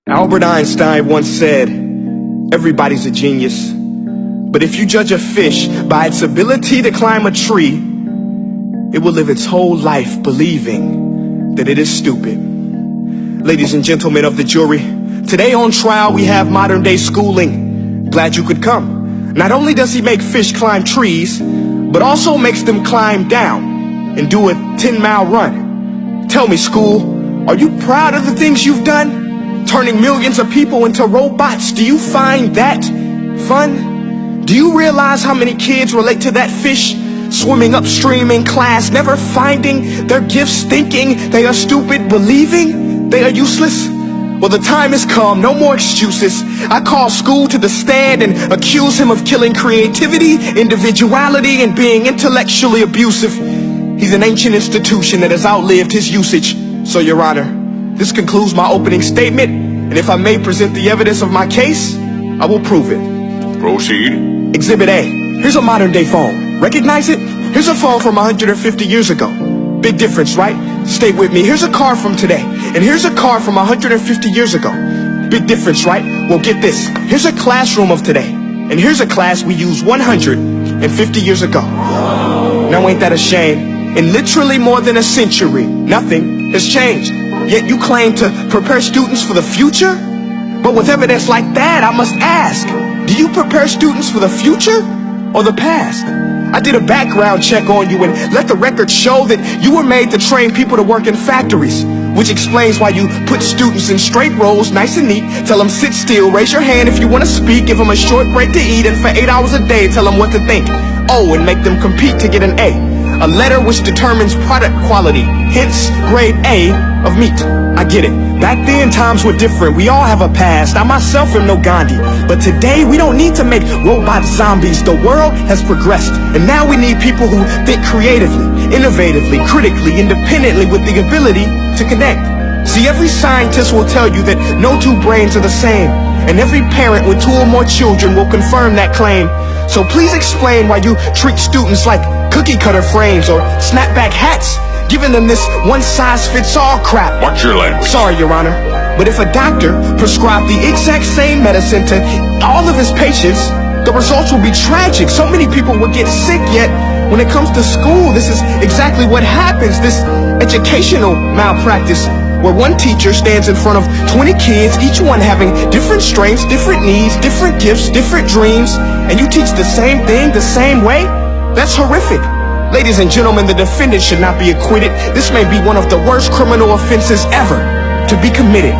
Albert Einstein once said, everybody's a genius, but if you judge a fish by its ability to climb a tree, it will live its whole life believing that it is stupid. Ladies and gentlemen of the jury, today on trial we have modern day schooling. Glad you could come. Not only does he make fish climb trees, but also makes them climb down and do a 10-mile run. Tell me, school, are you proud of the things you've done? Turning millions of people into robots, do you find that fun? Do you realize how many kids relate to that fish swimming upstream in class, never finding their gifts, thinking they are stupid, believing they are useless? Well, the time has come, no more excuses. I call school to the stand and accuse him of killing creativity, individuality, and being intellectually abusive. He's an ancient institution that has outlived his usage. So, Your Honor, this concludes my opening statement, and if I may present the evidence of my case, I will prove it. Proceed. Exhibit A. Here's a modern day phone. Recognize it? Here's a phone from 150 years ago. Big difference, right? Stay with me. Here's a car from today, and here's a car from 150 years ago. Big difference, right? Well, get this. Here's a classroom of today, and here's a class we used 150 years ago. Now ain't that a shame? In literally more than a century, nothing has changed. Yet you claim to prepare students for the future? But with evidence like that, I must ask, do you prepare students for the future or the past? I did a background check on you and let the record show that you were made to train people to work in factories, which explains why you put students in straight rows, nice and neat, tell them sit still, raise your hand if you want to speak, give them a short break to eat, and for 8 hours a day tell them what to think. Oh, and make them compete to get an A letter which determines product quality, hence grade A of meat. I get it. Back then, times were different. We all have a past. I myself am no Gandhi. But today, we don't need to make robot zombies. The world has progressed. And now we need people who think creatively, innovatively, critically, independently, with the ability to connect. See, every scientist will tell you that no two brains are the same. And every parent with 2 or more children will confirm that claim. So please explain why you treat students like cookie cutter frames or snapback hats, giving them this one-size-fits-all crap. Watch your language. Sorry, Your Honor, but if a doctor prescribed the exact same medicine to all of his patients, the results will be tragic. So many people will get sick, yet when it comes to school, this is exactly what happens. This educational malpractice, where one teacher stands in front of 20 kids, each one having different strengths, different needs, different gifts, different dreams, and you teach the same thing the same way? That's horrific. Ladies and gentlemen, the defendant should not be acquitted. This may be one of the worst criminal offenses ever to be committed.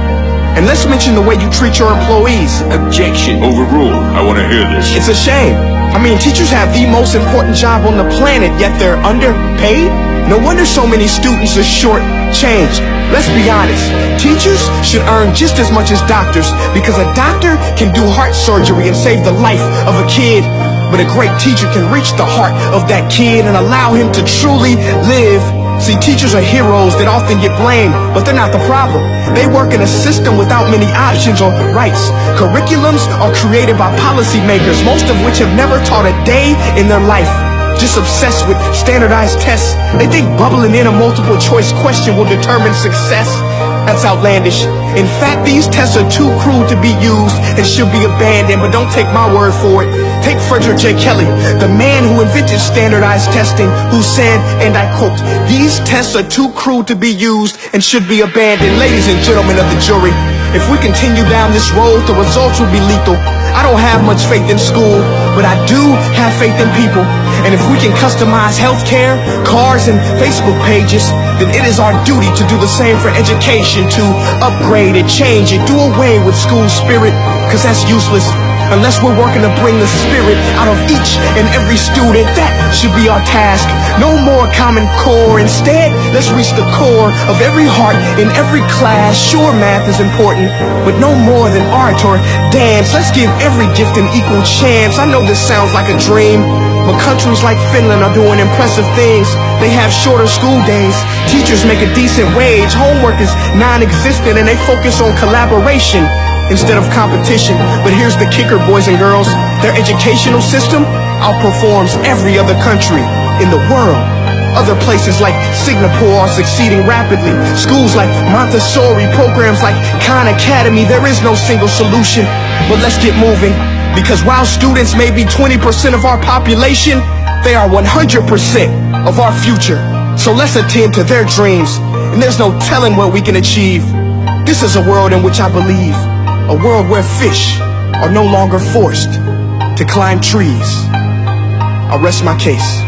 And let's mention the way you treat your employees. Objection. Overruled. I want to hear this. It's a shame. I mean, teachers have the most important job on the planet, yet they're underpaid? No wonder so many students are short-changed. Let's be honest. Teachers should earn just as much as doctors, because a doctor can do heart surgery and save the life of a kid. But a great teacher can reach the heart of that kid and allow him to truly live. See, teachers are heroes that often get blamed, but they're not the problem. They work in a system without many options or rights. Curriculums are created by policymakers, most of which have never taught a day in their life. Just obsessed with standardized tests. They think bubbling in a multiple choice question will determine success. That's outlandish. In fact, these tests are too cruel to be used and should be abandoned, but don't take my word for it. Take Frederick J. Kelly, the man who invented standardized testing, who said, and I quote, "These tests are too cruel to be used and should be abandoned." Ladies and gentlemen of the jury, if we continue down this road, the results will be lethal. I don't have much faith in school, but I do have faith in people. And if we can customize healthcare, cars, and Facebook pages, then it is our duty to do the same for education, to upgrade it, change it, do away with school spirit, because that's useless. Unless we're working to bring the spirit out of each and every student, that should be our task. No more Common Core. Instead, let's reach the core of every heart in every class. Sure, math is important, but no more than art or dance. Let's give every gift an equal chance. I know this sounds like a dream, but countries like Finland are doing impressive things. They have shorter school days. Teachers make a decent wage. Homework is non-existent, and they focus on collaboration instead of competition. But here's the kicker, boys and girls. Their educational system outperforms every other country in the world. Other places like Singapore are succeeding rapidly. Schools like Montessori, programs like Khan Academy. There is no single solution, but let's get moving. Because while students may be 20% of our population, they are 100% of our future. So let's attend to their dreams, and there's no telling what we can achieve. This is a world in which I believe, a world where fish are no longer forced to climb trees. I rest my case.